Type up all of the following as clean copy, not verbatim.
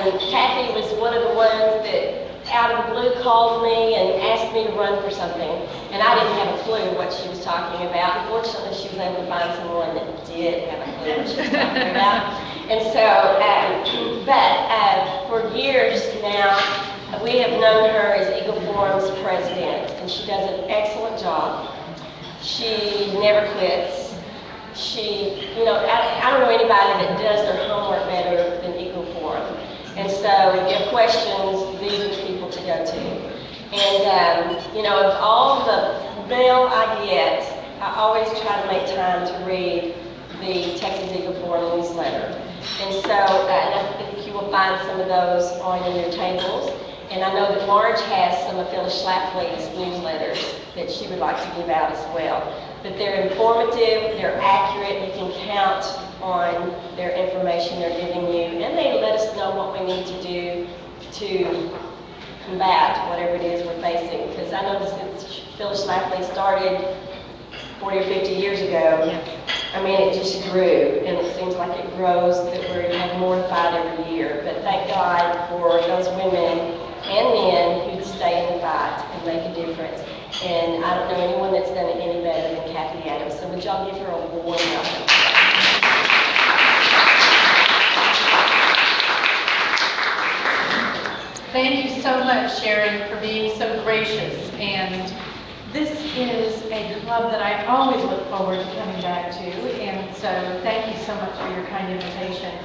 and Cathie was one of the ones that out of the blue called me and asked me to run for something. And I didn't have a clue what she was talking about. Fortunately, she was able to find someone that did have a clue what she was talking about. And so, for years now, we have known her as Eagle Forum's president, and she does an excellent job. She never quits. I don't know anybody that does their homework better than Eagle Forum. And so if you have questions, these are the people to go to. And, of all the mail I get, I always try to make time to read the Texas Eagle Forum newsletter. And so I think you will find some of those on your tables. And I know that Marge has some of Phyllis Schlafly's newsletters that she would like to give out as well. But they're informative, they're accurate, you can count on their information they're giving you, and they let us know what we need to do to combat whatever it is we're facing. Because I know since Phyllis Schlafly started 40 or 50 years ago, I mean, it just grew, and it seems like it grows, that we have more to fight every year. But thank God for those women and men who stay in the fight and make a difference. And I don't know anyone that's done it any better than Cathie Adams. So would y'all give her a warm welcome? Thank you so much, Sharon, for being so gracious. And this is a club that I always look forward to coming back to. And so thank you so much for your kind invitation.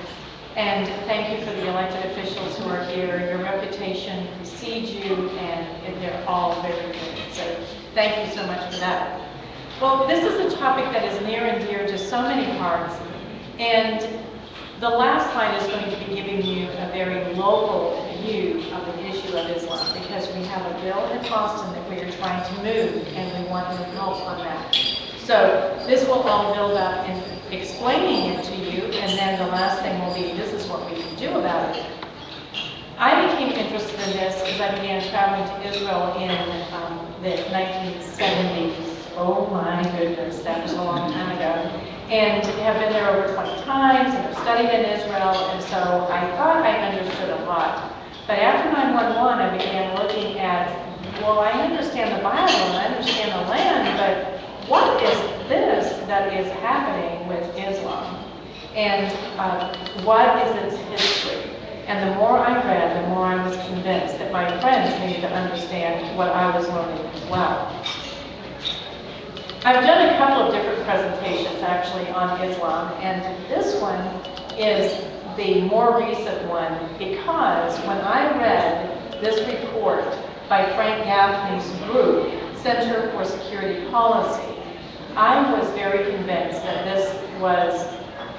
And thank you for the elected officials who are here. Your reputation precedes you, and they're all very good. So thank you so much for that. Well, this is a topic that is near and dear to so many hearts. And the last slide is going to be giving you a very local view of the issue of Islam, because we have a bill in Boston that we are trying to move, and we want your help on that. So this will all build up in explaining it to you, and then the last thing will be, this is what we can do about it. I became interested in this because I began traveling to Israel in the 1970s. Oh my goodness, that was a long time ago. And have been there over 20 times, and have studied in Israel, and so I thought I understood a lot. But after 9/11, I began looking at, well, I understand the Bible, and I understand the land, but what is this that is happening with Islam? And what is its history? And the more I read, the more I was convinced that my friends needed to understand what I was learning as well. I've done a couple of different presentations actually on Islam, and this one is the more recent one because when I read this report by Frank Gaffney's group, Center for Security Policy, I was very convinced that this was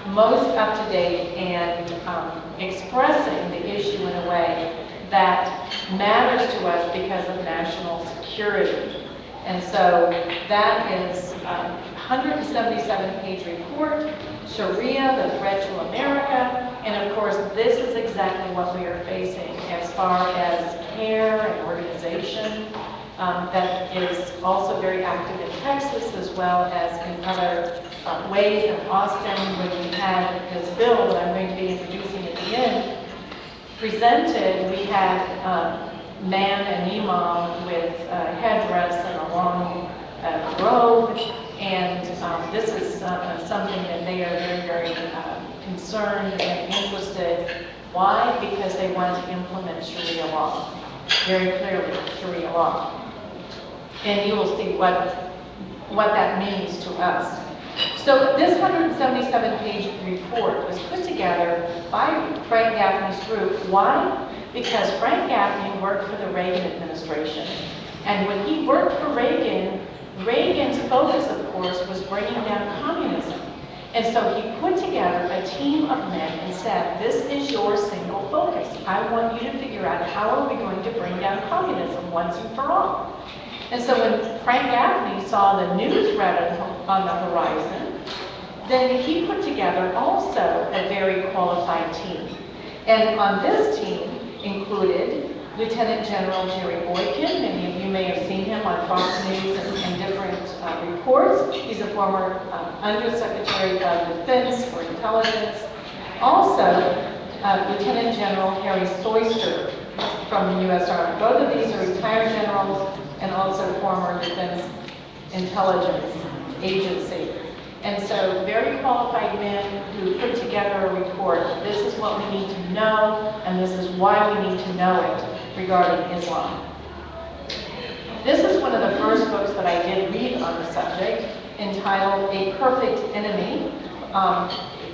most up-to-date and expressing the issue in a way that matters to us because of national security. And so that is a 177-page report, Sharia, the threat to America, and of course this is exactly what we are facing as far as care and organization that is also very active in Texas as well as in other ways. In Austin, when we had this bill that I'm going to be introducing at the end presented, we had man and imam with headdress and a long robe, and this is something that they are very, very concerned and interested. Why? Because they want to implement Sharia law, very clearly Sharia law. And you will see what that means to us. So this 177-page report was put together by Frank Gaffney's group. Why? Because Frank Gaffney worked for the Reagan administration. And when he worked for Reagan, Reagan's focus, of course, was bringing down communism. And so he put together a team of men and said, this is your single focus. I want you to figure out how are we going to bring down communism once and for all. And so when Frank Gaffney saw the new threat on the horizon, then he put together also a very qualified team. And on this team included Lieutenant General Jerry Boykin. Many of you may have seen him on Fox News and different reports. He's a former Undersecretary of Defense for Intelligence. Also, Lieutenant General Harry Soyster from the U.S. Army. Both of these are retired generals and also former Defense Intelligence Agency. And so very qualified men who put together a report. This is what we need to know, and this is why we need to know it regarding Islam. This is one of the first books that I did read on the subject, entitled A Perfect Enemy,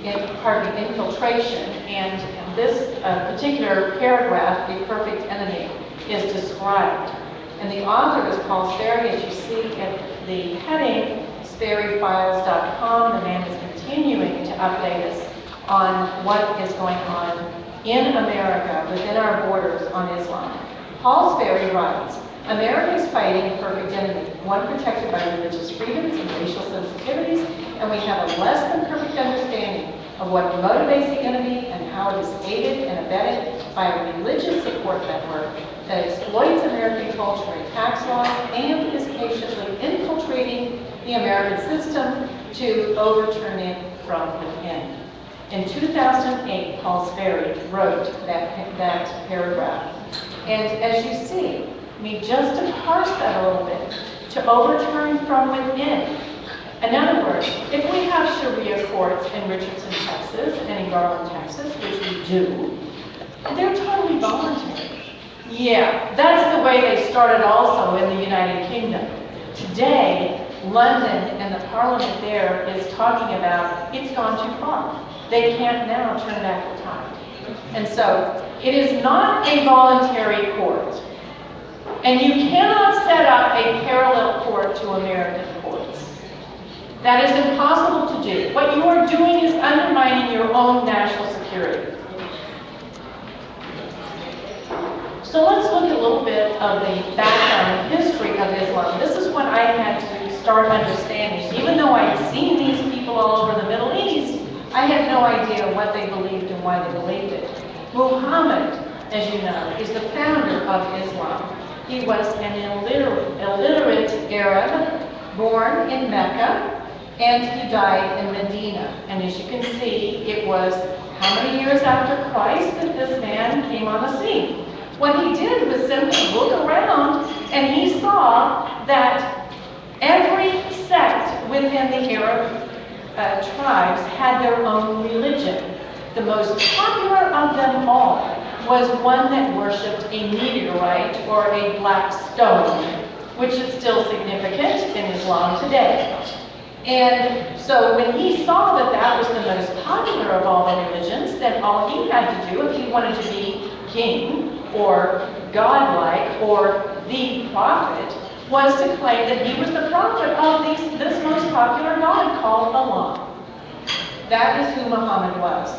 Infiltration. And this particular paragraph, A Perfect Enemy, is described. And the author is Paul Sperry, as you see at the heading, SperryFiles.com. The man is continuing to update us on what is going on in America, within our borders, on Islam. Paul Sperry writes, America is fighting a perfect enemy, one protected by religious freedoms and racial sensitivities, and we have a less than perfect understanding of what motivates the enemy and how it is aided and abetted by a religious support network that exploits American culture and tax laws and is patiently infiltrating the American system to overturn it from within. In 2008, Paul Sperry wrote that paragraph. And as you see, just to parse that a little bit, to overturn from within. In other words, if we have Sharia courts in Richardson, Texas, and in Garland, Texas, which we do, they're totally voluntary. Yeah, that's the way they started also in the United Kingdom. Today, London and the Parliament there is talking about it's gone too far. They can't now turn back the time. And so, it is not a voluntary court. And you cannot set up a parallel court to American courts. That is impossible to do. What you are doing is undermining your own national security. So let's look at a little bit of the background and history of Islam. This is what I had to start understanding. Even though I'd seen these people all over the Middle East, I had no idea what they believed and why they believed it. Muhammad, as you know, is the founder of Islam. He was an illiterate Arab born in Mecca, and he died in Medina. And as you can see, it was how many years after Christ that this man came on the scene? What he did was simply look around, and he saw that every sect within the Arab tribes had their own religion. The most popular of them all was one that worshipped a meteorite or a black stone, which is still significant in Islam today. And so when he saw that that was the most popular of all the religions, then all he had to do, if he wanted to be king or godlike or the prophet, was to claim that he was the prophet of this most popular god called Allah. That is who Muhammad was.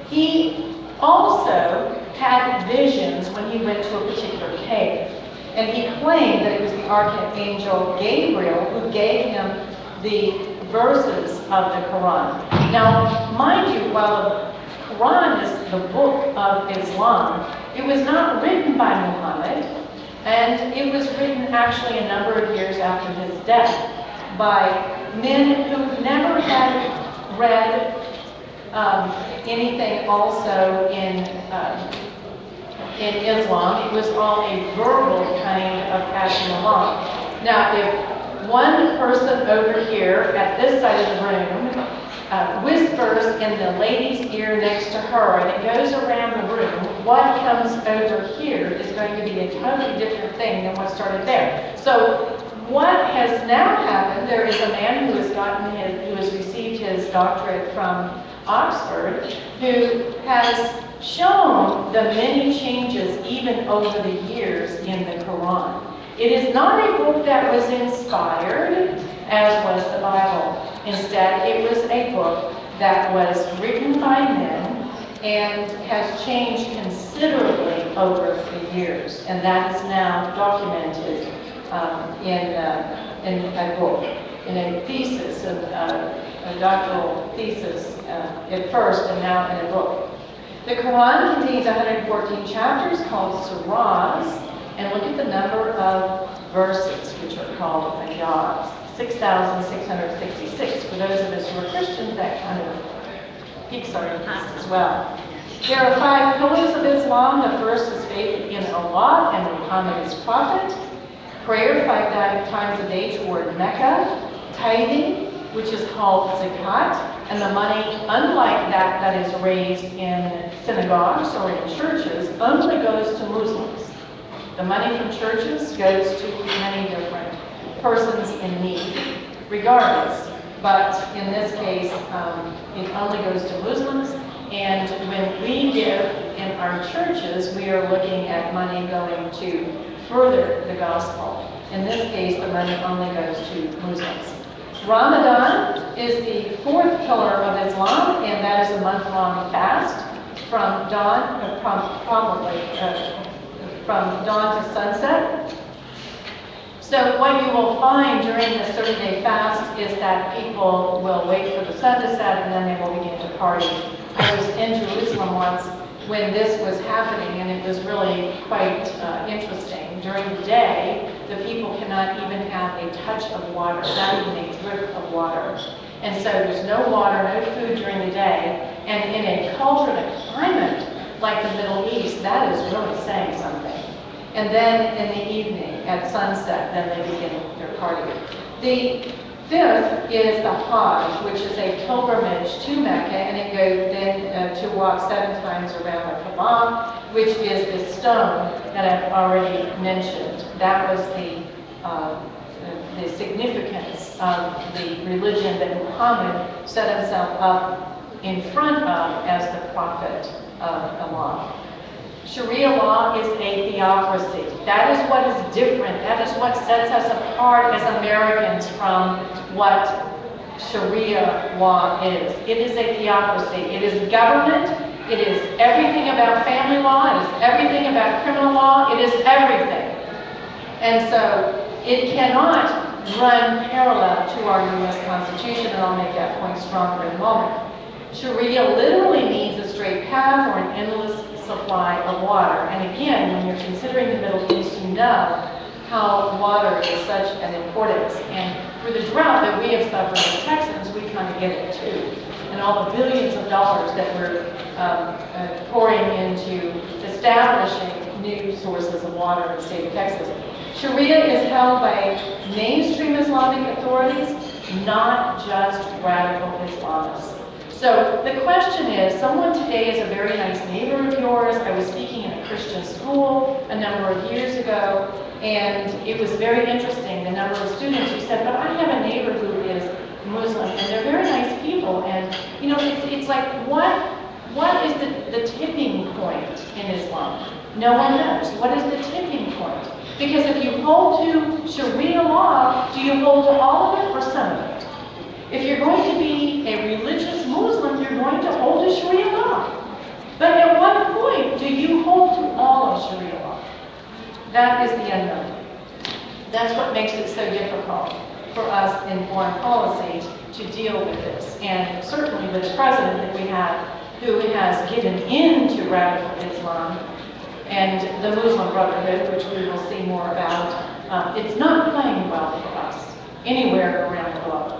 He also had visions when he went to a particular cave. And he claimed that it was the Archangel Gabriel who gave him the verses of the Quran. Now, mind you, while the Quran is the book of Islam, it was not written by Muhammad, and it was written actually a number of years after his death by men who never had read anything also in Islam. It was all a verbal kind of passing along. Now, if one person over here at this side of the room whispers in the lady's ear next to her, and it goes around the room, what comes over here is going to be a totally different thing than what started there. So what has now happened, there is a man who has received his doctorate from Oxford, who has shown the many changes even over the years in the Quran. It is not a book that was inspired, as was the Bible. Instead, it was a book that was written by men and has changed considerably over the years. And that is now documented in a book, in a thesis, a doctoral thesis at first, and now in a book. The Quran contains 114 chapters called surahs, and look at the number of verses, which are called ayahs, 6,666. For those of us who are Christians, that kind of piques our interest as well. There are 5 pillars of Islam. The first is faith in Allah and Muhammad as prophet. Prayer 5 times a day toward Mecca. Tithing, which is called zakat, and the money, unlike that is raised in synagogues or in churches, only goes to Muslims. The money from churches goes to many different persons in need, regardless. But in this case, it only goes to Muslims. And when we give in our churches, we are looking at money going to further the gospel. In this case, the money only goes to Muslims. Ramadan is the 4th pillar of Islam, and that is a month-long fast from dawn, from dawn to sunset. So what you will find during this 30-day fast is that people will wait for the sun to set, and then they will begin to party. I was in Jerusalem once when this was happening, and it was really quite interesting. During the day, the people cannot even have a touch of water, not even a drip of water. And so there's no water, no food during the day, and in a culture and a climate like the Middle East, that is really saying something. And then in the evening, at sunset, then they begin their party. The 5th is the Hajj, which is a pilgrimage to Mecca, and it goes then to walk 7 times around the Kaaba, which is the stone that I've already mentioned. That was the significance of the religion that Muhammad set himself up in front of as the prophet of Allah. Sharia law is a theocracy. That is what is different. That is what sets us apart as Americans from what Sharia law is. It is a theocracy. It is government. It is everything about family law. It is everything about criminal law. It is everything. And so it cannot run parallel to our U.S. Constitution, and I'll make that point stronger in a moment. Sharia literally means a straight path or an endless supply of water. And again, when you're considering the Middle East, you know how water is such an importance. And for the drought that we have suffered as Texans, we kind of get it too. And all the billions of dollars that we're pouring into establishing new sources of water in the state of Texas. Sharia is held by mainstream Islamic authorities, not just radical Islamists. So the question is, someone today is a very nice neighbor of yours. I was speaking in a Christian school a number of years ago, and it was very interesting, the number of students who said, but I have a neighbor who is Muslim, and they're very nice people. And, you know, it's like, what is the tipping point in Islam? No one knows. What is the tipping point? Because if you hold to Sharia law, do you hold to all of it or some of it? If you're going to be a religious Muslim, you're going to hold to Sharia law. But at what point do you hold to all of Sharia law? That is the unknown. That's what makes it so difficult for us in foreign policy to deal with this. And certainly with the president that we have, who has given in to radical Islam and the Muslim Brotherhood, which we will see more about, it's not playing well for us anywhere around the globe.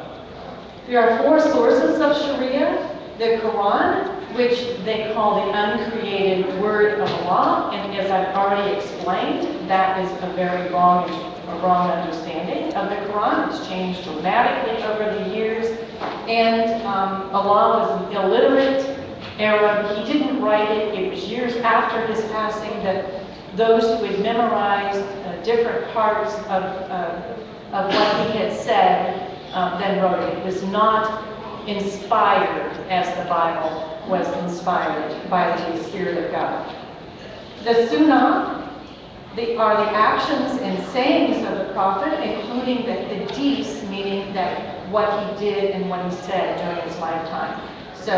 There are 4 sources of Sharia: the Quran, which they call the uncreated word of Allah, and as I've already explained, that is a very wrong understanding of the Quran. It's changed dramatically over the years, and Allah was an illiterate Arab. He didn't write it. It was years after his passing that those who had memorized different parts of what he had said then wrote it. It was not inspired as the Bible was inspired by the Spirit of God. The Sunnah are the actions and sayings of the Prophet, including the deeds, meaning that what he did and what he said during his lifetime. So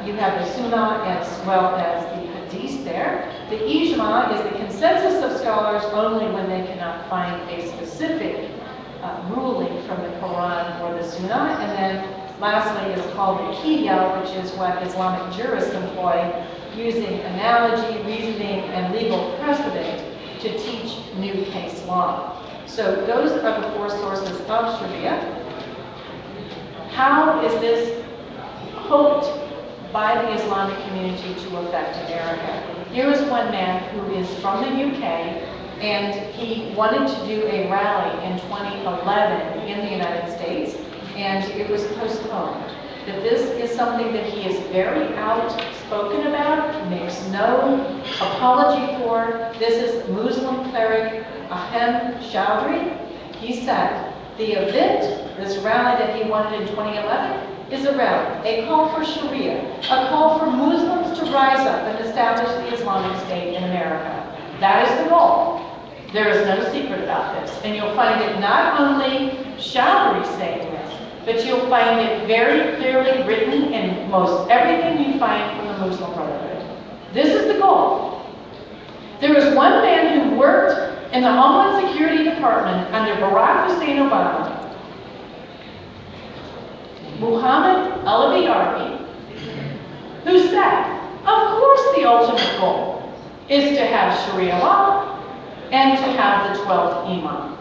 you have the Sunnah as well as the Hadith there. The Ijma is the consensus of scholars only when they cannot find a specific ruling from the Quran or the Sunnah. And then lastly is called the Qiyya, which is what Islamic jurists employ, using analogy, reasoning, and legal precedent to teach new case law. So those are the 4 sources of Sharia. How is this hoped by the Islamic community to affect America. Here is one man who is from the UK, and he wanted to do a rally in 2011 in the United States, and it was postponed. That this is something that he is very outspoken about, makes no apology for. This is Muslim cleric Ahem Chowdhury. He said, the event, this rally that he wanted in 2011, is a rally, a call for Sharia, a call for Muslims to rise up and establish the Islamic State in America. That is the goal. There is no secret about this. And you'll find it not only Chowdhury saying this, but you'll find it very clearly written in most everything you find from the Muslim Brotherhood. This is the goal. There was one man who worked in the Homeland Security Department under Barack Hussein Obama, Muhammad al-Biyari, who said, of course the ultimate goal is to have Sharia law and to have the 12th Imam.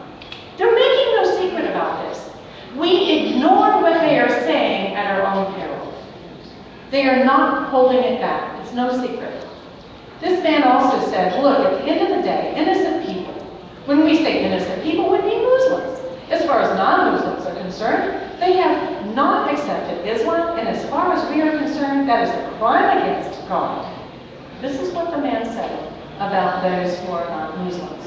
They're making no secret about this. We ignore what they are saying at our own peril. They are not holding it back. It's no secret. This man also said, look, at the end of the day, innocent people, when we say innocent people, would be Muslims. As far as non-Muslims are concerned, they have not accepted Islam, and as far as we are concerned, that is a crime against God. This is what the man said about those who are non-Muslims.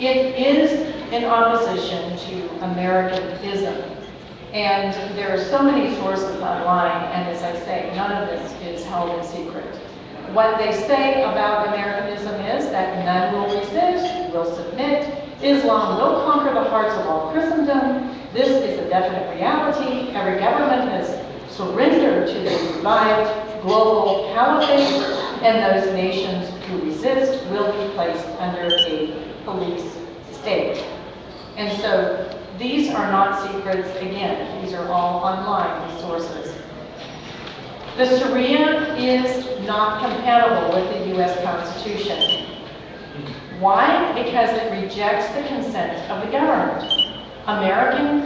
It is in opposition to Americanism, and there are so many sources online, and as I say, none of this is held in secret. What they say about Americanism is that none will resist, will submit, Islam will conquer the hearts of all Christendom. This is a definite reality. Every government has surrendered to the revived global caliphate, and those nations who resist will be placed under a police state. And so these are not secrets. Again, these are all online resources. The Sharia is not compatible with the U.S. Constitution. Why? Because it rejects the consent of the government. America's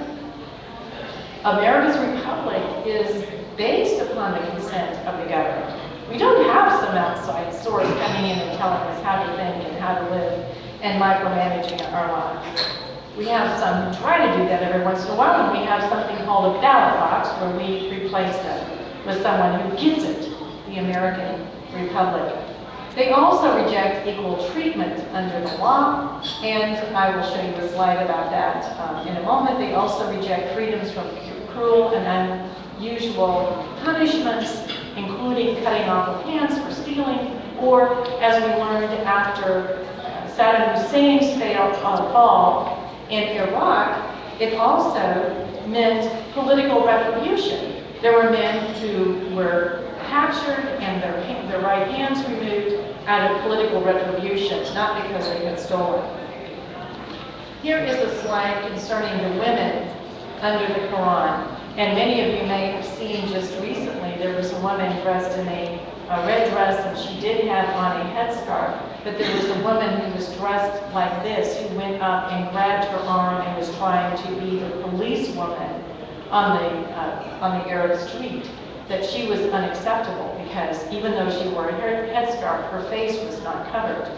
republic is based upon the consent of the government. We don't have some outside source coming in and telling us how to think and how to live and micromanaging our lives. We have some who try to do that every once in a while, and we have something called a ballot box where we replace them with someone who gets it, the American Republic. They also reject equal treatment under the law, and I will show you a slide about that in a moment. They also reject freedoms from cruel and unusual punishments, including cutting off of hands for stealing, or, as we learned after Saddam Hussein's fall in Iraq, it also meant political retribution. There were men who were captured and their right hands removed out of political retribution, not because they had stolen. Here is a slide concerning the women under the Quran. And many of you may have seen just recently, there was a woman dressed in a red dress, and she did have on a headscarf. But there was a woman who was dressed like this, who went up and grabbed her arm and was trying to be the policewoman on the Arab street. That she was unacceptable because even though she wore a headscarf, her face was not covered.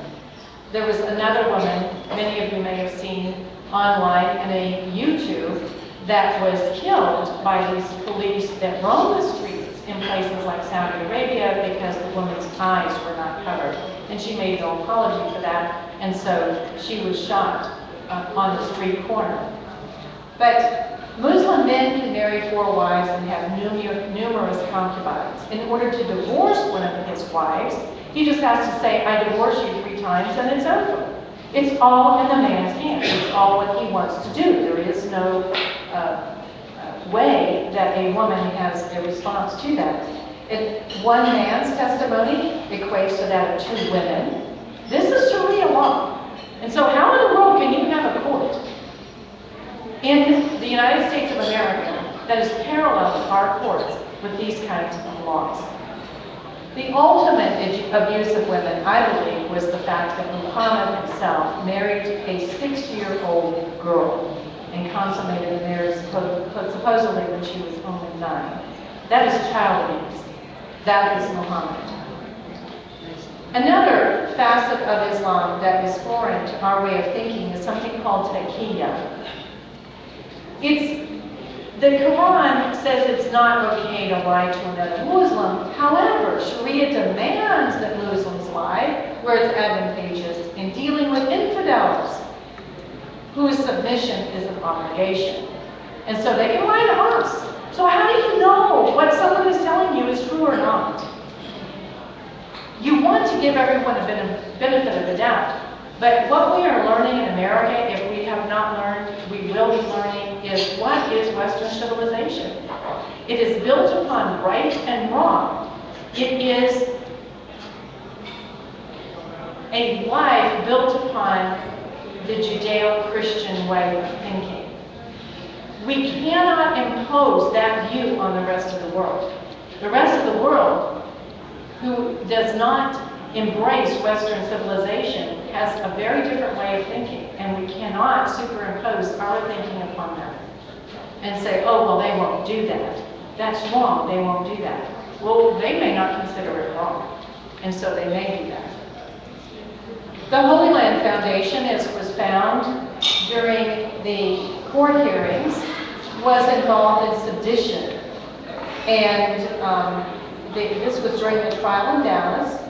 There was another woman, many of you may have seen online in a YouTube, that was killed by these police that roam the streets in places like Saudi Arabia because the woman's eyes were not covered. And she made no apology for that, and so she was shot on the street corner. But Muslim men can marry 4 wives and have numerous concubines. In order to divorce one of his wives, he just has to say, I divorce you 3 times and it's over. It's all in the man's hands. It's all what he wants to do. There is no way that a woman has a response to that. One man's testimony equates to that of 2 women. This is Sharia law. And so how in the world can you have a court in the United States of America that is parallel to our courts with these kinds of laws? The ultimate abuse of women, I believe, was the fact that Muhammad himself married a 6-year-old girl and consummated the marriage supposedly when she was only 9. That is child abuse. That is Muhammad. Another facet of Islam that is foreign to our way of thinking is something called taqiyya. The Quran says it's not okay to lie to another Muslim. However, Sharia demands that Muslims lie where it's advantageous in dealing with infidels, whose submission is an obligation. And so they can lie to us. So how do you know what someone is telling you is true or not? You want to give everyone a benefit of the doubt. But what we are learning in America, if we have not learned, we will be learning, is what is Western civilization? It is built upon right and wrong. It is a life built upon the Judeo-Christian way of thinking. We cannot impose that view on the rest of the world. The rest of the world, who does not embrace Western civilization, has a very different way of thinking, and we cannot superimpose our thinking upon them and say, oh, well, they won't do that. That's wrong, they won't do that. Well, they may not consider it wrong, and so they may do that. The Holy Land Foundation, as was found during the court hearings, was involved in sedition. And this was during the trial in Dallas.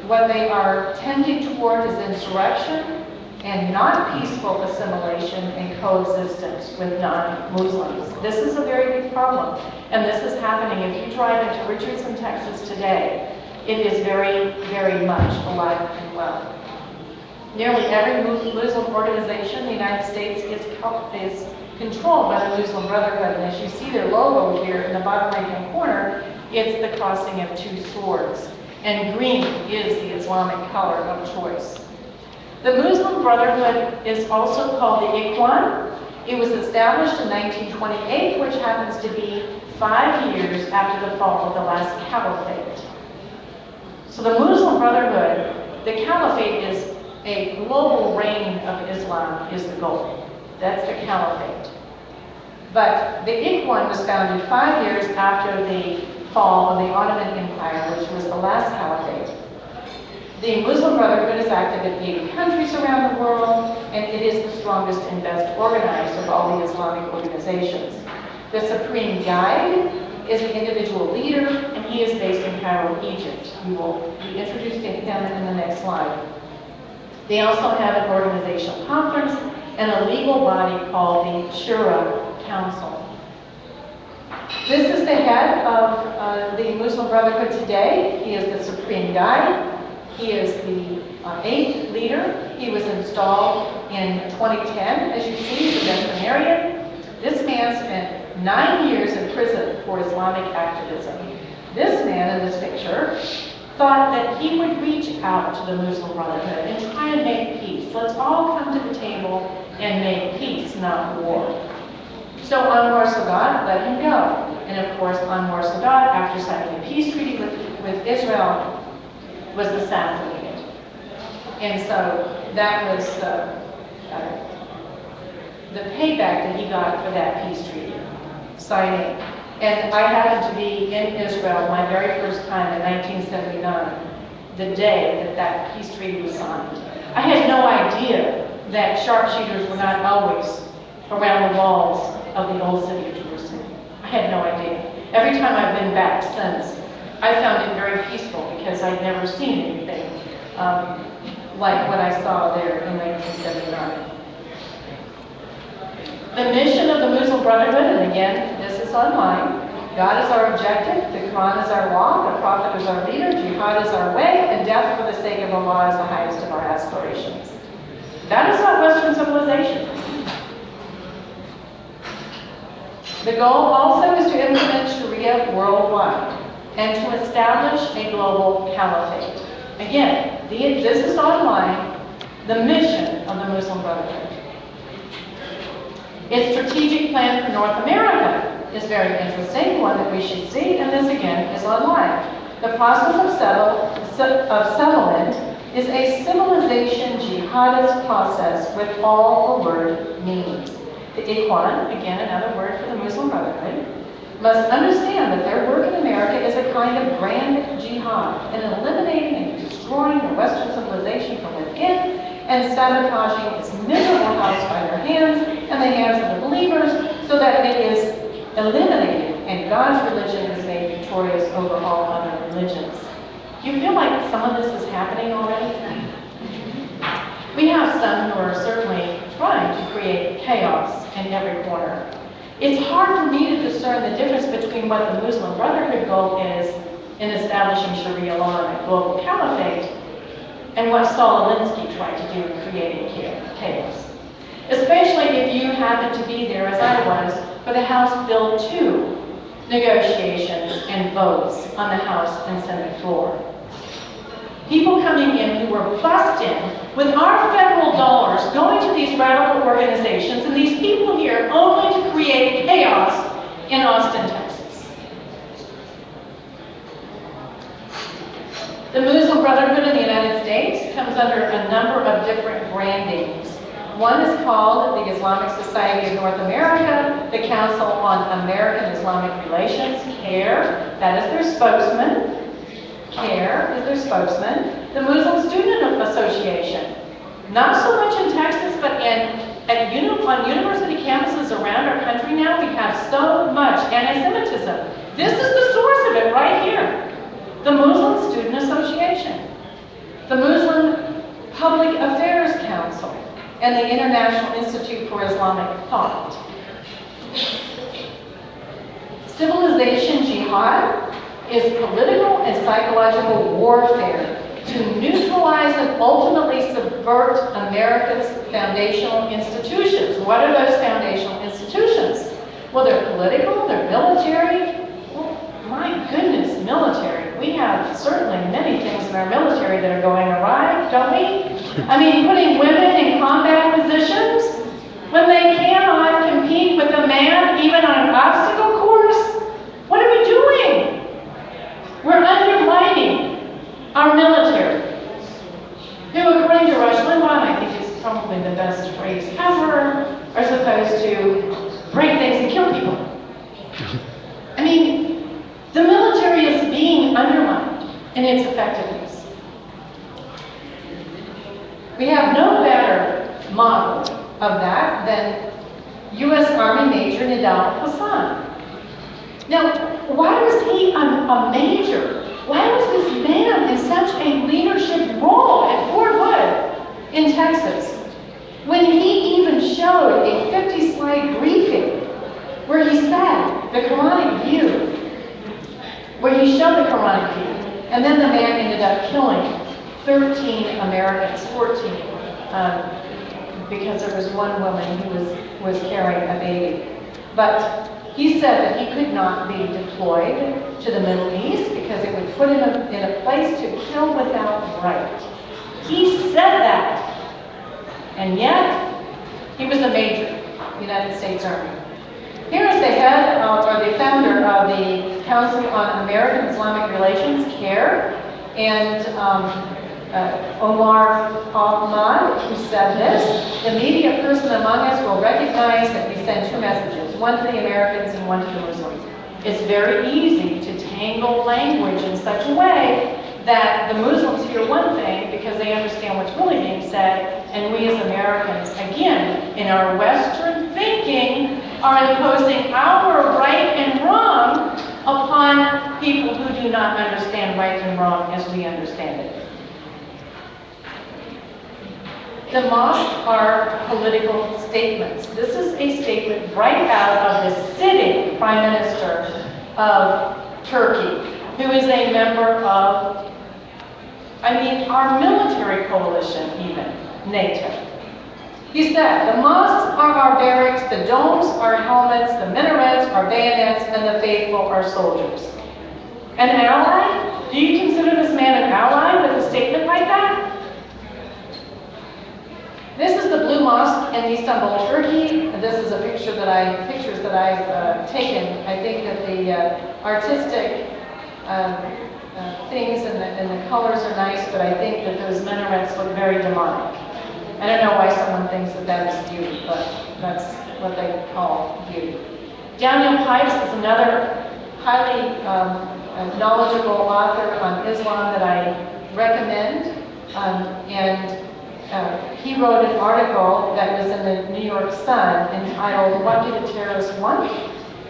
What they are tending toward is insurrection and not peaceful assimilation and coexistence with non-Muslims. This is a very big problem, and this is happening. If you drive into Richardson, Texas today, it is very, very much alive and well. Nearly every Muslim organization in the United States is controlled by the Muslim Brotherhood, and as you see their logo here in the bottom right-hand corner, it's the crossing of two swords. And green is the Islamic color of choice. The Muslim Brotherhood is also called the Ikhwan. It was established in 1928, which happens to be 5 years after the fall of the last caliphate. So the Muslim Brotherhood, the caliphate is a global reign of Islam is the goal. That's the caliphate. But the Ikhwan was founded 5 years after the fall of the Ottoman Empire, which was the last caliphate. The Muslim Brotherhood is active in 80 countries around the world, and it is the strongest and best organized of all the Islamic organizations. The Supreme Guide is the individual leader, and he is based in Cairo, Egypt. We will be introduced to him in the next slide. They also have an organizational conference and a legal body called the Shura Council. This is the head of the Muslim Brotherhood today. He is the Supreme Guide. He is the 8th leader. He was installed in 2010. As you see, he's a veterinarian. This man spent 9 years in prison for Islamic activism. This man in this picture thought that he would reach out to the Muslim Brotherhood and try and make peace. Let's all come to the table and make peace, not war. So Anwar Sadat let him go. And of course, Anwar Sadat, after signing a peace treaty with Israel, was assassinated. And so that was the payback that he got for that peace treaty signing. And I happened to be in Israel my very first time in 1979, the day that that peace treaty was signed. I had no idea that sharpshooters were not always around the walls of the old city of Jerusalem. I had no idea. Every time I've been back since, I found it very peaceful because I'd never seen anything like what I saw there in 1979. The mission of the Muslim Brotherhood, and again, this is online. God is our objective, the Quran is our law, the Prophet is our leader, jihad is our way, and death for the sake of Allah is the highest of our aspirations. That is not Western civilization. The goal also is to implement Sharia worldwide and to establish a global caliphate. Again, this is online, the mission of the Muslim Brotherhood. Its strategic plan for North America is very interesting, one that we should see, and this again is online. The process of settlement is a civilization jihadist process with all the word means. The Ikhwan, again another word for the Muslim Brotherhood, must understand that their work in America is a kind of grand jihad in eliminating and destroying the Western civilization from within and sabotaging its miserable house by their hands and the hands of the believers so that it is eliminated and God's religion is made victorious over all other religions. Do you feel like some of this is happening already? We have some who are certainly trying to create chaos in every corner. It's hard for me to discern the difference between what the Muslim Brotherhood goal is in establishing Sharia law and a global caliphate and what Saul Alinsky tried to do in creating chaos. Especially if you happen to be there, as I was, for the House Bill 2 negotiations and votes on the House and Senate floor. People coming in who were bussed in with our federal dollars going to these radical organizations, and these people here only to create chaos in Austin, Texas. The Muslim Brotherhood in the United States comes under a number of different brandings. One is called the Islamic Society of North America, the Council on American Islamic Relations, CARE, that is their spokesman. CARE is their spokesman. The Muslim Student Association, not so much in Texas, but on university campuses around our country now, we have so much anti-Semitism. This is the source of it right here. The Muslim Student Association, the Muslim Public Affairs Council, and the International Institute for Islamic Thought. Civilization jihad is political and psychological warfare to neutralize and ultimately subvert America's foundational institutions. What are those foundational institutions? Well, they're political, they're military. Well, my goodness, military. We have certainly many things in our military that are going awry, don't we? I mean, putting women in combat positions when they cannot compete with a man even on an obstacle course. What are we doing? We're undermining our military, who, according to Rush Limbaugh, and I think it's probably the best phrase ever, are supposed to break things and kill people. I mean, the military is being undermined in its effectiveness. We have no better model of that than U.S. Army Major Nidal Hassan. Now, why was he a major? Why was this man in such a leadership role at Fort Hood in Texas when he even showed a 50-slide briefing where he said the Quranic view, where he showed the Quranic view, and then the man ended up killing 13 Americans, 14, because there was one woman who was carrying a baby. But he said that he could not be deployed to the Middle East because it would put him in a place to kill without right. He said that. And yet, he was a major, United States Army. Here is the head or the founder of the Council on American Islamic Relations, CARE, and Omar Ahmad, who said this: the media person among us will recognize that we send two messages, one to the Americans and one to the Muslims. It's very easy to tangle language in such a way that the Muslims hear one thing because they understand what's really being said, and we as Americans, again, in our Western thinking, are imposing our right and wrong upon people who do not understand right and wrong as we understand it. The mosques are political statements. This is a statement right out of the sitting Prime Minister of Turkey, who is a member of, our military coalition even, NATO. He said, the mosques are our barracks, the domes are helmets, the minarets are bayonets, and the faithful are soldiers. An ally? Do you consider this man an ally with a statement like that? This is the Blue Mosque in Istanbul, Turkey. This is a pictures that I've taken. I think that the artistic things and the colors are nice, but I think that those minarets look very demonic. I don't know why someone thinks that that is beauty, but that's what they call beauty. Daniel Pipes is another highly knowledgeable author on Islam that I recommend. He wrote an article that was in the New York Sun entitled, "What Do the Terrorists Want?"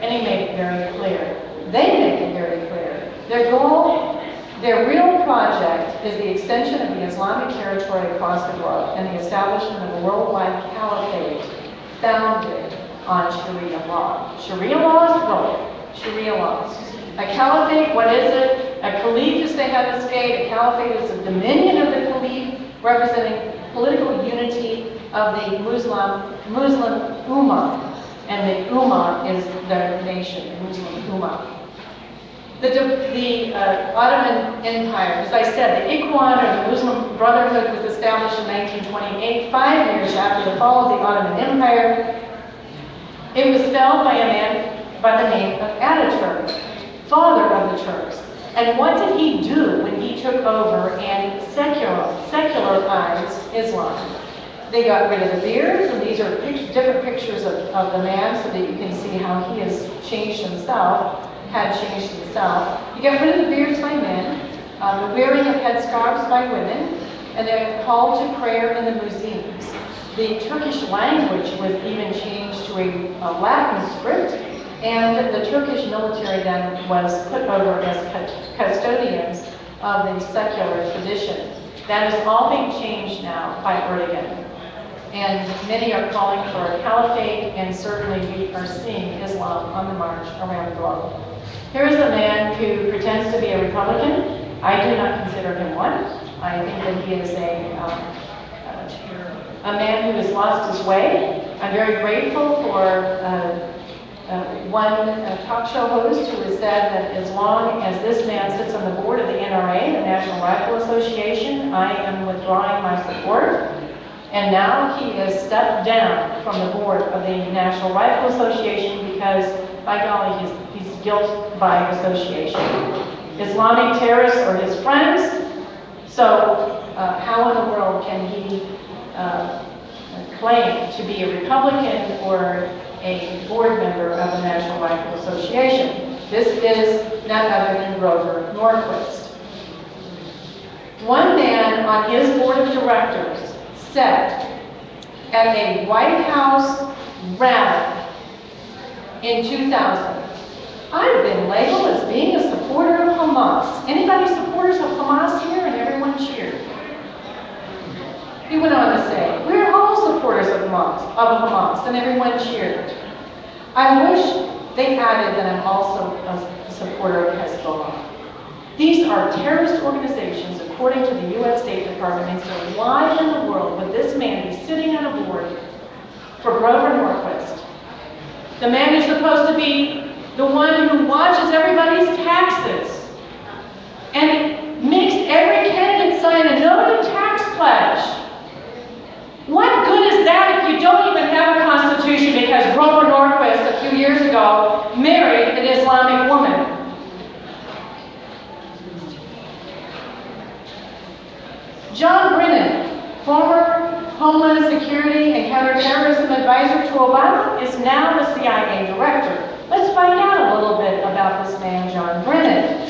And he made it very clear. They make it very clear. Their goal, their real project is the extension of the Islamic territory across the globe and the establishment of a worldwide caliphate founded on Sharia law. Sharia laws? Right. Sharia laws. A caliphate, what is it? A caliph is the head of state. A caliphate is a dominion of the caliph, representing political unity of the Muslim Ummah. And the Ummah is the nation, the Muslim Ummah. The Ottoman Empire, as I said, the Ikhwan, or the Muslim Brotherhood, was established in 1928, 5 years after the fall of the Ottoman Empire. It was felled by a man by the name of Ataturk, father of the Turks. And what did he do when he took over and secularized Islam? They got rid of the beards, and these are different pictures of the man so that you can see how he has changed himself. You get rid of the beards by men, the wearing of headscarves by women, and they're called to prayer in the muezzins. The Turkish language was even changed to a Latin script, and the Turkish military then was put over as custodians of the secular tradition. That is all being changed now by Erdogan. And many are calling for a caliphate, and certainly we are seeing Islam on the march around the globe. Here is a man who pretends to be a Republican. I do not consider him one. I think that he is a man who has lost his way. I'm very grateful for one talk show host who has said that as long as this man sits on the board of the NRA, the National Rifle Association, I am withdrawing my support. And now he has stepped down from the board of the National Rifle Association because, by golly, he's guilt by association. Islamic terrorists are his friends, so how in the world can he claim to be a Republican or a board member of the National Rifle Association? This is none other than Grover Norquist. One man on his board of directors said at a White House rally in 2000, "I've been labeled as being a supporter of Hamas." Anybody supporters of Hamas here? And everyone cheered. He went on to say, "We're all supporters of Hamas, and everyone cheered. I wish they added that I'm also a supporter of Hezbollah. These are terrorist organizations, according to the U.S. State Department, and so why in the world would this man be sitting on a board for Grover Norquist? The man is supposed to be the one who watches everybody's taxes and makes every candidate sign a no to tax pledge. What good is that if you don't even have a constitution because Grover Norquist a few years ago married an Islamic woman?" John Brennan, former Homeland Security and Counterterrorism Advisor to Obama, is now the CIA Director. Let's find out a little bit about this man, John Brennan.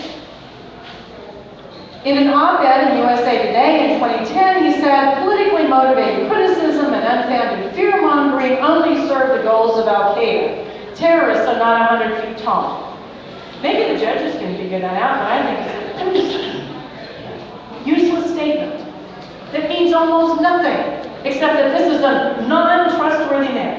In an op-ed in USA Today in 2010, he said, "Politically motivated criticism and unfounded fear-mongering only serve the goals of Al-Qaeda. Terrorists are not 100 feet tall." Maybe the judges can figure that out, but I think it's a useless statement. That means almost nothing, except that this is a non-trustworthy man.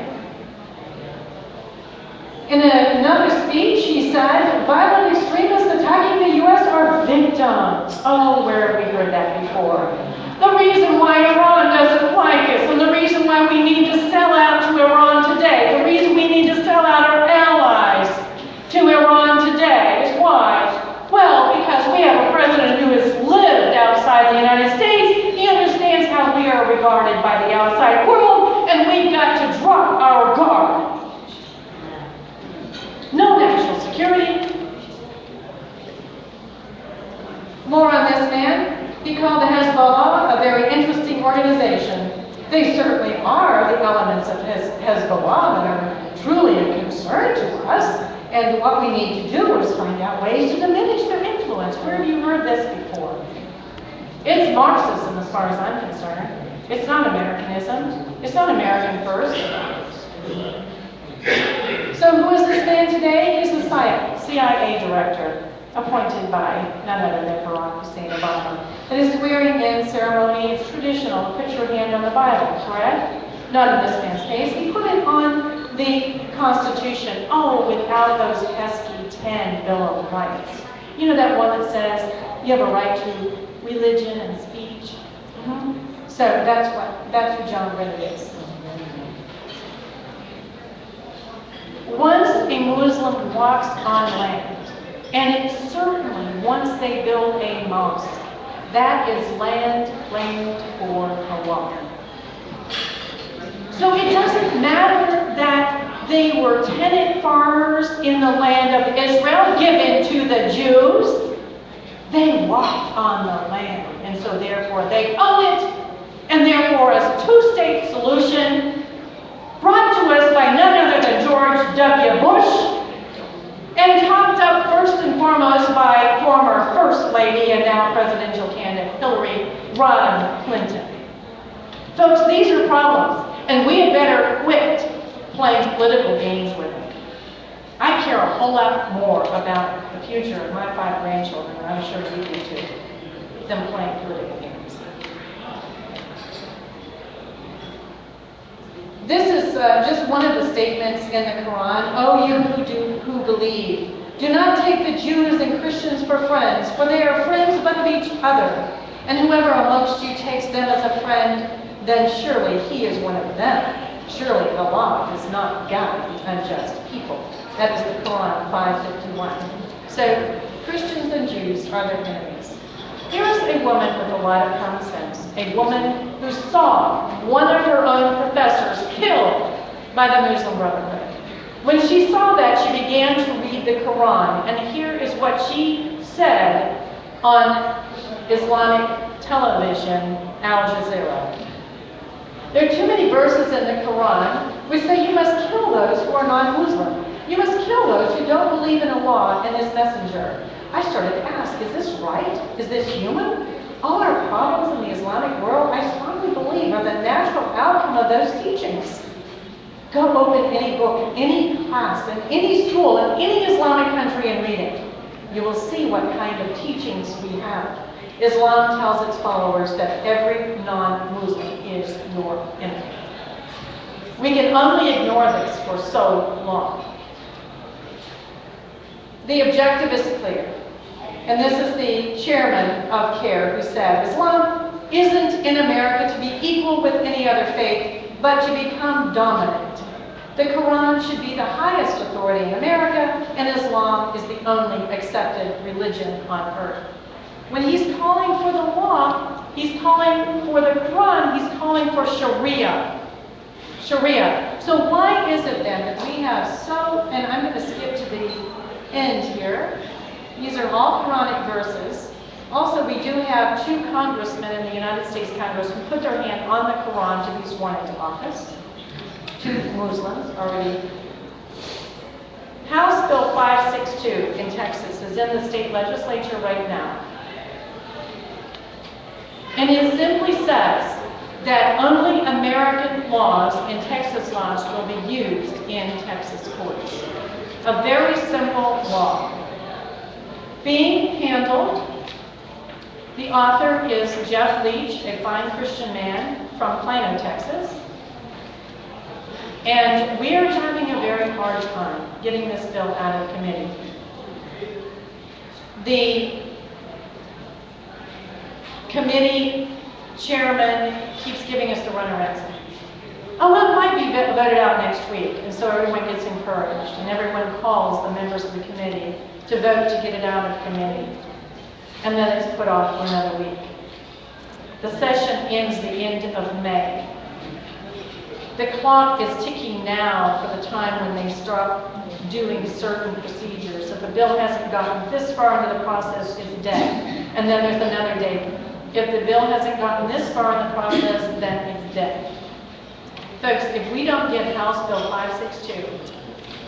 In another speech, he said, "Violent extremists attacking the U.S. are victims." Oh, where have we heard that before? The reason why Iran doesn't like us, and the reason why we need to sell out to Iran today, the reason we need to sell out our allies to Iran today is why? Well, because we have a president who has lived outside the United States. He understands how we are regarded by the outside world, and we've got to drop our guard. No national security. More on this man. He called the Hezbollah a very interesting organization. They certainly are the elements of Hezbollah that are truly a concern to us. And what we need to do is find out ways to diminish their influence. Where have you heard this before? It's Marxism as far as I'm concerned. It's not Americanism. It's not American first. So who is this man today? He's the CIA director, appointed by none other than Barack Hussein Obama. And his swearing-in ceremony is traditional. Put your hand on the Bible, correct? Not in this man's case. He put it on the Constitution. Oh, without those pesky 10 Bill of Rights. You know that one that says you have a right to religion and speech? So that's who John Brennan is. Once a Muslim walks on land, and it's certainly once they build a mosque, that is land claimed for Allah. So it doesn't matter that they were tenant farmers in the land of Israel given to the Jews. They walked on the land, and so therefore they own it, and therefore as a two-state solution brought to us by none other than George W. Bush, and topped up first and foremost by former First Lady and now presidential candidate Hillary Rodham Clinton. Folks, these are problems, and we had better quit playing political games with them. I care a whole lot more about the future of my 5 grandchildren, and I'm sure you do too, than playing political games. This is just one of the statements in the Quran. Oh, you who believe, do not take the Jews and Christians for friends, for they are friends but of each other. And whoever amongst you takes them as a friend, then surely he is one of them. Surely Allah does not guide unjust people. That is the Quran 5:51. So Christians and Jews are their enemies. Here's a woman with a lot of common sense, a woman who saw one of her own professors killed by the Muslim Brotherhood. When she saw that, she began to read the Quran, and here is what she said on Islamic television, Al Jazeera. There are too many verses in the Quran which say you must kill those who are non-Muslim. You must kill those who don't believe in Allah and His messenger. I started to ask, is this right? Is this human? All our problems in the Islamic world, I strongly believe, are the natural outcome of those teachings. Go open any book, any class, in any school, in any Islamic country and read it. You will see what kind of teachings we have. Islam tells its followers that every non-Muslim is your enemy. We can only ignore this for so long. The objective is clear. And this is the chairman of CARE who said, Islam isn't in America to be equal with any other faith, but to become dominant. The Quran should be the highest authority in America, and Islam is the only accepted religion on earth. When he's calling for the law, he's calling for the Quran, he's calling for Sharia. Sharia. So why is it then that we have and I'm going to skip to the end here. These are all Quranic verses. Also, we do have 2 congressmen in the United States Congress who put their hand on the Quran to be sworn into office. 2 Muslims already. House Bill 562 in Texas is in the state legislature right now. And it simply says that only American laws and Texas laws will be used in Texas courts. A very simple law. Being handled, the author is Jeff Leach, a fine Christian man from Plano, Texas. And we are having a very hard time getting this bill out of committee. The committee chairman keeps giving us the runaround. Oh, well, it might be voted out next week, and so everyone gets encouraged, and everyone calls the members of the committee to vote to get it out of committee. And then it's put off for another week. The session ends the end of May. The clock is ticking now for the time when they start doing certain procedures. If the bill hasn't gotten this far into the process, it's dead. And then there's another date. If the bill hasn't gotten this far in the process, then it's dead. Folks, if we don't get House Bill 562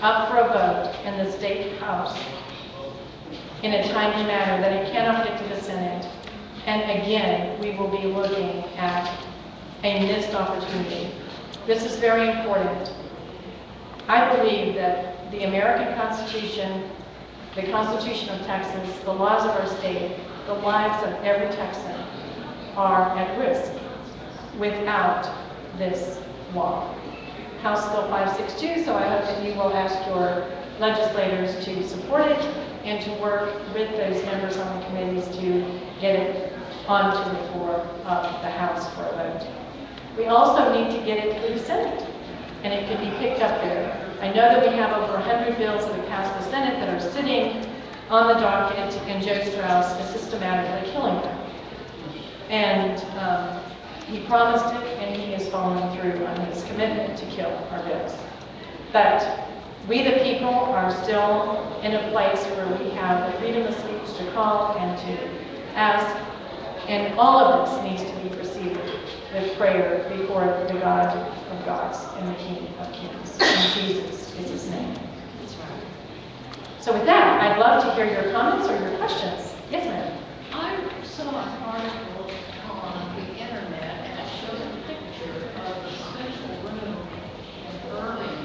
up for a vote in the State House in a timely manner, then it cannot get to the Senate. And again, we will be looking at a missed opportunity. This is very important. I believe that the American Constitution, the Constitution of Texas, the laws of our state, the lives of every Texan are at risk without this law. House Bill 562, so I hope that you will ask your legislators to support it and to work with those members on the committees to get it onto the floor of the House for a vote. We also need to get it through the Senate, and it could be picked up there. I know that we have over 100 bills that have passed the Senate that are sitting on the docket, and Joe Strauss is systematically killing them. And he promised it, and he is following through on his commitment to kill our bills. But we the people are still in a place where we have the freedom of speech to call and to ask, and all of this needs to be preceded with prayer before the God of gods and the King of kings. And Jesus is his name. So with that, I'd love to hear your comments or your questions. Yes, ma'am. I saw an article on the internet, and it showed a picture of a special room in Irving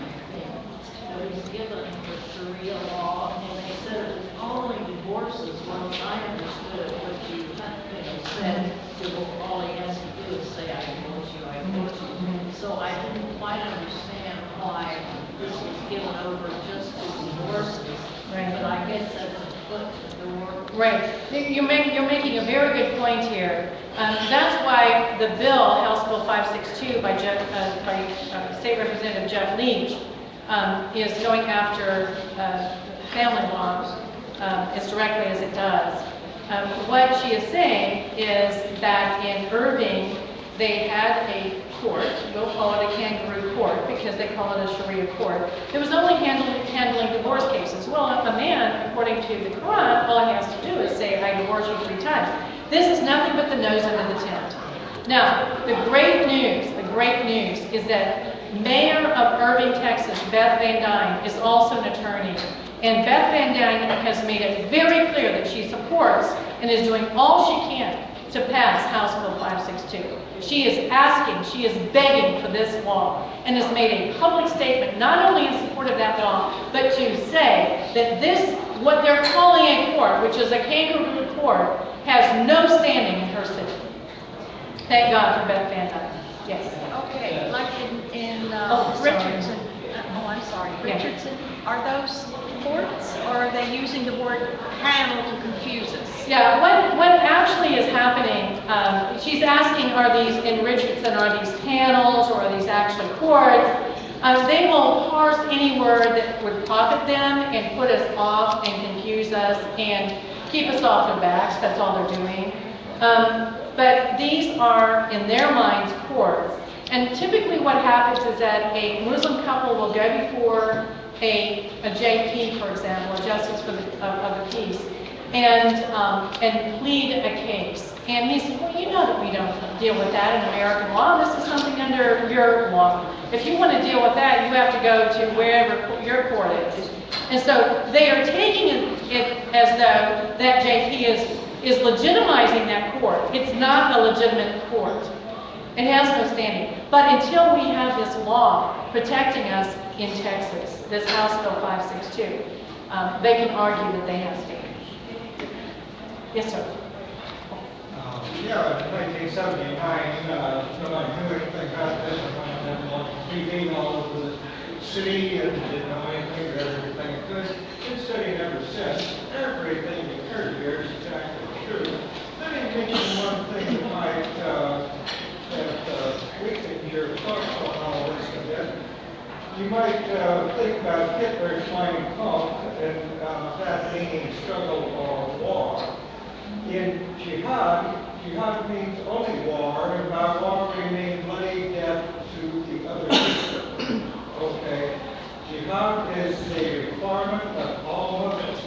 that was given for Sharia law, and they said it was only divorces. Well, I understood what you said. All he has to do is say, I divorce you, I divorce you. So I didn't quite understand why this was given over just to divorces. Right. But I guess that's a foot to the door. Right. You're making a very good point here. That's why the bill, House Bill 562 by State Representative Jeff Leach, is going after family law as directly as it does. What she is saying is that in Irving, they had a court, we'll call it a kangaroo court because they call it a Sharia court, that was only handling divorce cases. Well, a man, according to the Quran, all he has to do is say, I divorce you 3 times. This is nothing but the nose under the tent. Now, the great news is that Mayor of Irving, Texas, Beth Van Dyne, is also an attorney. And Beth Van Dyne has made it very clear that she supports and is doing all she can to pass House Bill 562. She is asking, she is begging for this law, and has made a public statement not only in support of that law, but to say that this, what they're calling a court, which is a kangaroo court, has no standing in her city. Thank God for Beth Van Dyne. Yes. Okay, like in Richardson. I'm sorry, Yeah. Richardson, are those courts, or are they using the word panel to confuse us? Yeah, what actually is happening, she's asking, are these in Richardson, are these panels, or are these actually courts? They will parse any word that would profit them and put us off and confuse us and keep us off their backs. That's all they're doing. But these are, in their minds, courts. And typically what happens is that a Muslim couple will go before a JP, for example, a Justice of the Peace, and plead a case. And he said, well, you know that we don't deal with that in American law. This is something under your law. If you want to deal with that, you have to go to wherever your court is. And so they are taking it as though that JP is legitimizing that court. It's not a legitimate court. It has no standing. But until we have this law protecting us in Texas, this House Bill 562, they can argue that they have standing. Yes, sir. Yeah, in 1979, nobody knew anything about this. I went on TV all over the city and didn't know anything about everything. Been studying ever since. Everything that occurred here is exactly true. Let me mention one thing that might weaken your thoughts on all this a bit. You might think about Hitler's Mein Kampf and that being struggle or war. In jihad, jihad means only war, and by war we mean bloody death to the other people. Okay? Jihad is the requirement of all Muslims.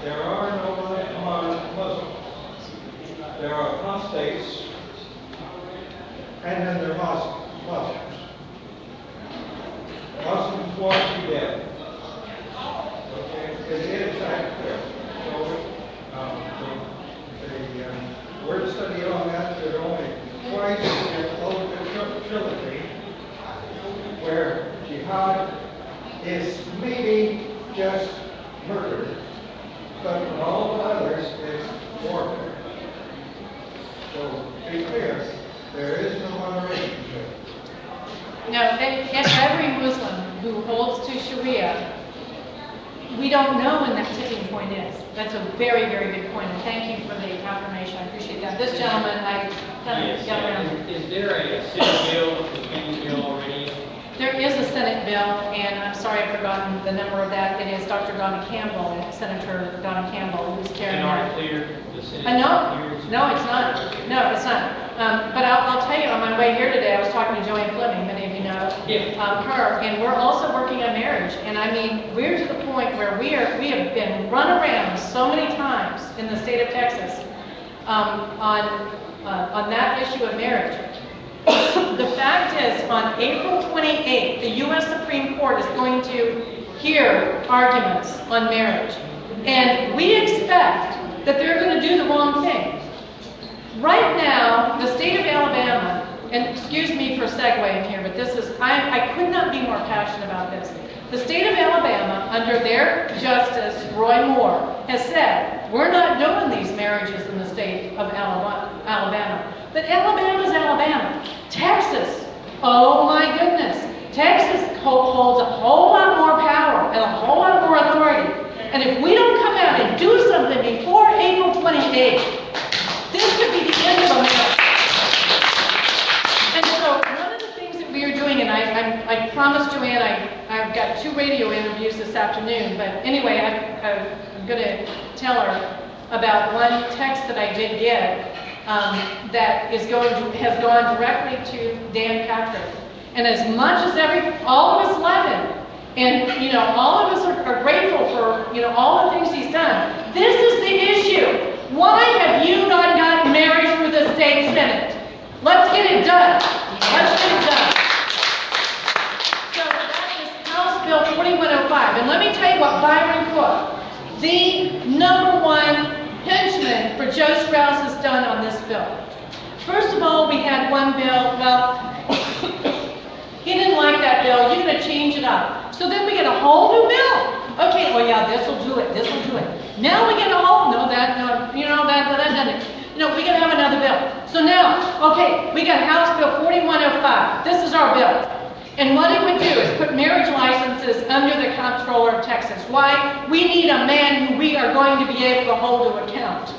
There are no Muslims. There are apostates, and then there are Muslims. places in old trilogy where jihad is maybe just murder, but for all the others, it's warfare. So, to be clear, there is no moderation here. No, and every Muslim who holds to Sharia, we don't know when that tipping point is. That's a very, very good point, and thank you for the confirmation. I appreciate that. This gentleman, I kind of got around. Is there a Senate bill, a pending bill already? There is a Senate bill, and I'm sorry I've forgotten the number of that. It is Dr. Donna Campbell, Senator Donna Campbell, who's carrying And that. are cleared the Senate? No, it's not. No, it's not. But I'll tell you, on my way here today, I was talking to Joanne Fleming, many of you know her, and we're also working on marriage. And I mean, we're to the point where we have been run around so many times in the state of Texas on that issue of marriage. The fact is, on April 28th, the U.S. Supreme Court is going to hear arguments on marriage. And we expect that they're going to do the wrong thing. Right now, the state of Alabama, and excuse me for segueing here, but this is, I could not be more passionate about this. The state of Alabama, under their Justice, Roy Moore, has said, we're not doing these marriages in the state of Alabama. But Alabama's Alabama. Texas, oh my goodness. Texas holds a whole lot more power and a whole lot more authority. And if we don't come out and do something before April 28th, this could be the end of America. And so one of the things that we are doing, and I promised Joanne I've got 2 radio interviews this afternoon, but anyway, I'm going to tell her about one text that I did get that has gone directly to Dan Patrick. And as much as all of us love him, and you know, all of us are grateful for all the things he's done, this is the issue. Why have you not gotten married through the state Senate? Let's get it done. Let's get it done. So that is House Bill 4105. And let me tell you what Byron Cook, the #1 henchman for Joe Strauss, has done on this bill. First of all, we had one bill, well, he didn't like that bill, you're going to change it up. So then we get a whole new bill. Okay, well, yeah, this will do it, this will do it. Now we get a whole, we got to have another bill. So now, okay, we got House Bill 4105. This is our bill. And what it would do is put marriage licenses under the comptroller of Texas. Why? We need a man who we are going to be able to hold to account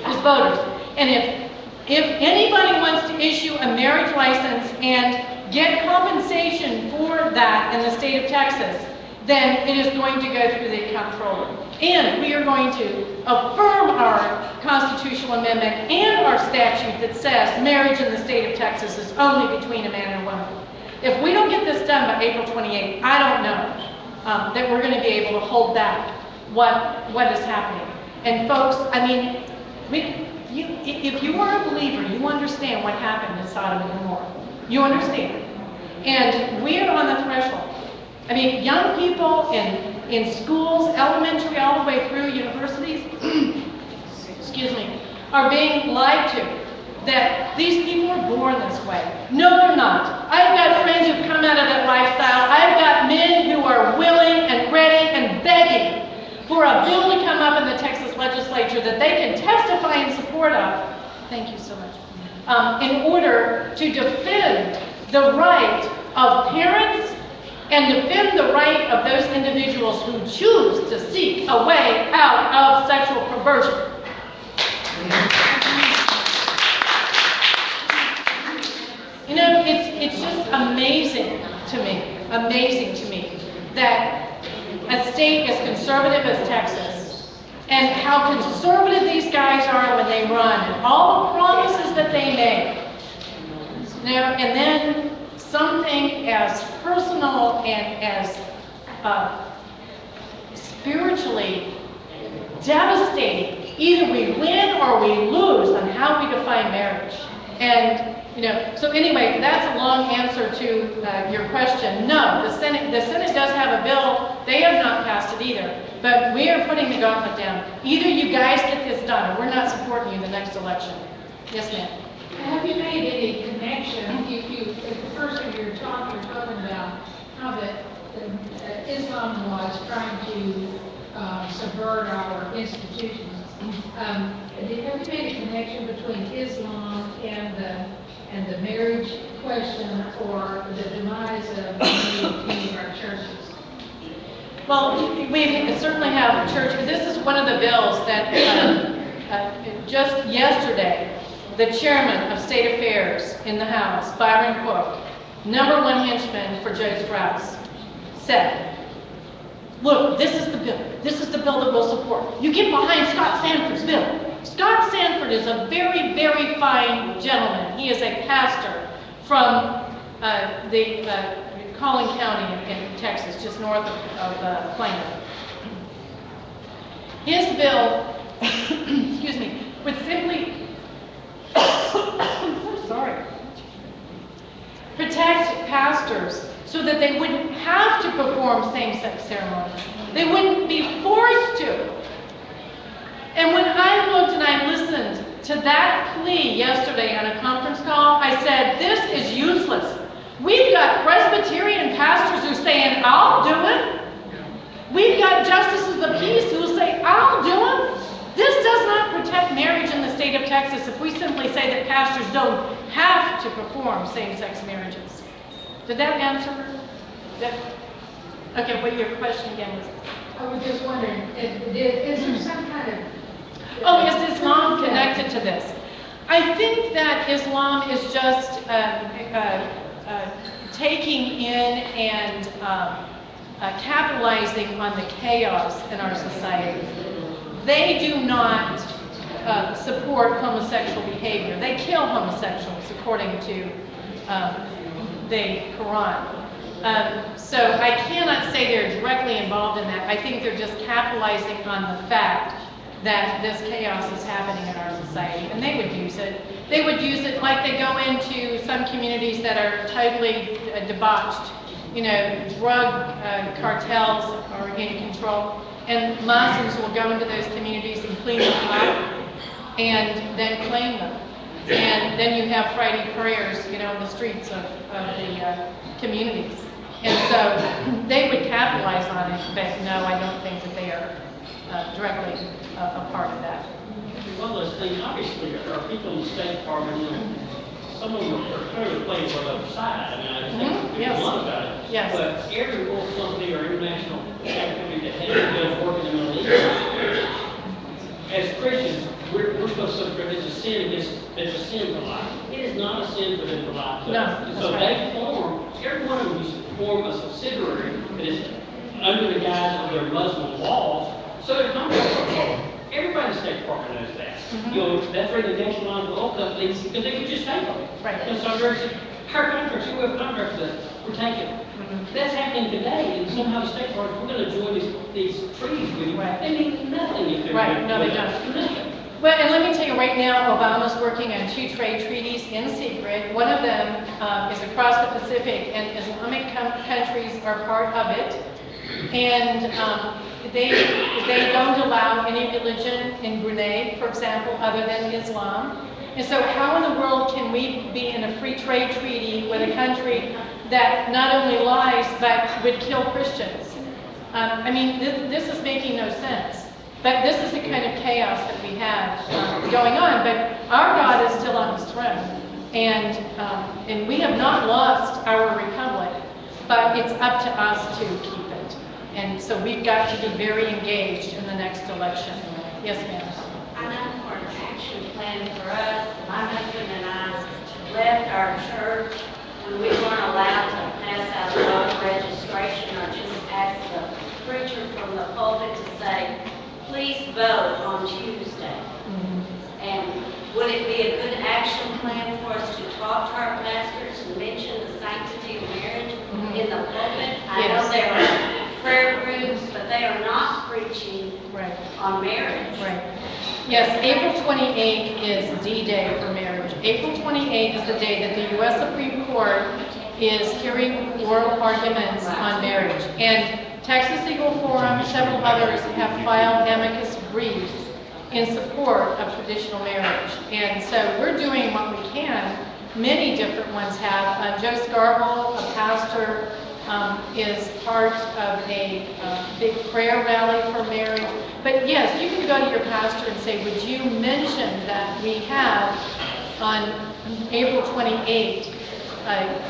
as voters. And if anybody wants to issue a marriage license and get compensation for that in the state of Texas, then it is going to go through the comptroller. And we are going to affirm our constitutional amendment and our statute that says marriage in the state of Texas is only between a man and a woman. If we don't get this done by April 28th, I don't know that we're going to be able to hold back what is happening. And folks, I mean, if you are a believer, you understand what happened in Sodom and Gomorrah. You understand. And we are on the threshold. I mean, young people in schools, elementary, all the way through universities, excuse me, are being lied to. That these people are born this way. No, they're not. I've got friends who've come out of that lifestyle. I've got men who are willing and ready and begging for a bill to come up in the Texas legislature that they can testify in support of. Thank you so much. In order to defend the right of parents and defend the right of those individuals who choose to seek a way out of sexual perversion. You know, it's just amazing to me that a state as conservative as Texas, and how conservative these guys are when they run, and all the promises that they make. Now, and then something as personal and as spiritually devastating, either we win or we lose on how we define marriage. And so anyway, that's a long answer to your question. No, the Senate does have a bill. They have not passed it either. But we are putting the gauntlet down. Either you guys get this done, or we're not supporting you in the next election. Yes, ma'am. Have you made any connection, at the first of your talk, you're talking about how that Islam was trying to subvert our institutions. Have you made a connection between Islam and the marriage question or the demise of any of our churches? Well, we certainly have church. This is one of the bills that just yesterday, the chairman of State Affairs in the House, Byron Cook, #1 henchman for Joe Strauss, said, look, this is the bill. This is the bill that we'll support. You get behind Scott Sanford's bill. Scott Sanford is a very, very fine gentleman. He is a pastor from the Collin County in Texas, just north of Plano. His bill, excuse me, would simply, I'm sorry, protect pastors so that they wouldn't have to perform same-sex ceremonies. They wouldn't be forced to. And when I looked and I listened to that plea yesterday on a conference call, I said, this is useless. We've got Presbyterian pastors who are saying, I'll do it. We've got justices of the peace who will say, I'll do it. This does not protect marriage in the state of Texas if we simply say that pastors don't have to perform same-sex marriages. Did that answer that? Okay, what your question again was? I was just wondering, is there some kind of... Oh, is Islam connected to this? I think that Islam is just taking in and capitalizing on the chaos in our society. They do not support homosexual behavior. They kill homosexuals according to the Quran. So I cannot say they're directly involved in that. I think they're just capitalizing on the fact that this chaos is happening in our society, and they would use it. They would use it like they go into some communities that are totally debauched. You know, drug cartels are in control, and Muslims will go into those communities and clean them up, and then claim them. And then you have Friday prayers, you know, in the streets of the communities. And so they would capitalize on it, but no, I don't think that they are directly a part of that. One of those things, obviously, there are people in the State Department, you know, some of them are clearly playing for the other side. I mean, I just think Yes. a lot about it. Yes. But every world company or international activity that has been working in the Middle East, as Christians, we're supposed to say it's a sin it's a sin to lie. It is not a sin for them to lie. No, that's so right. they form, every one of them used to form a subsidiary that is under the guise of their Muslim laws, so their contracts are followed. Everybody in the State Department knows that. Mm-hmm. You know, that's where the nationalized oil companies, because they can just take them. Right. And so there's our contracts, you have contracts that we're taking. Mm-hmm. That's happening today, and somehow the State Department, we're going to join these treaties with you. Right. They mean nothing if they're Right, no, they with don't. us. Nothing. Well, and let me tell you right now, Obama's working on 2 trade treaties in secret. One of them is across the Pacific, and Islamic countries are part of it. And they don't allow any religion in Brunei, for example, other than Islam. And so how in the world can we be in a free trade treaty with a country that not only lies, but would kill Christians? I mean, this is making no sense. But this is the kind of chaos that we have going on. But our God is still on his throne. And we have not lost our republic, but it's up to us to keep it. And so we've got to be very engaged in the next election. Yes, ma'am. I know for an action plan for us, my husband and I left our church when we weren't allowed to pass out voter registration or just ask the preacher from the pulpit to say, please vote on Tuesday. And would it be a good action plan for us to talk to our pastors and mention the sanctity of marriage in the pulpit? I know there are prayer groups, but they are not preaching on marriage. Right. Yes, April 28th is D-Day for marriage. April 28th is the day that the U.S. Supreme Court is hearing oral arguments on marriage. And Texas Legal Forum, several others have filed amicus briefs in support of traditional marriage. And so we're doing what we can. Many different ones have. Joe Scarborough, a pastor, is part of a big prayer rally for marriage. But yes, you can go to your pastor and say, would you mention that we have on April 28th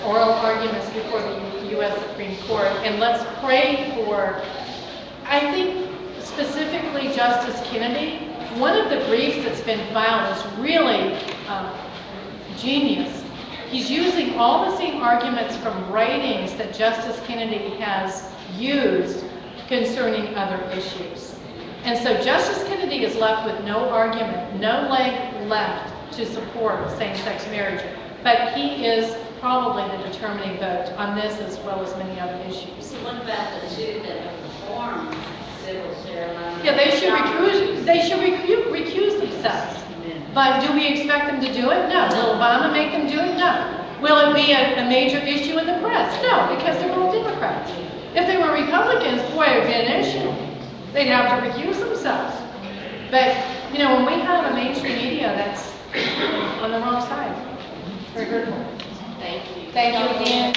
oral arguments before the U.S. Supreme Court, and let's pray for, I think specifically Justice Kennedy. One of the briefs that's been filed is really genius. He's using all the same arguments from writings that Justice Kennedy has used concerning other issues. And so Justice Kennedy is left with no argument, no leg left to support same-sex marriage. But he is probably the determining vote on this as well as many other issues. So what about the two that have performed civil ceremony? Yeah, they should recuse themselves. But do we expect them to do it? No. Will Obama make them do it? No. Will it be a major issue in the press? No, because they're all Democrats. If they were Republicans, boy, it would be an issue. They'd have to recuse themselves. But, you know, when we have a mainstream media that's on the wrong side, very hurtful. Thank you. Thank you again.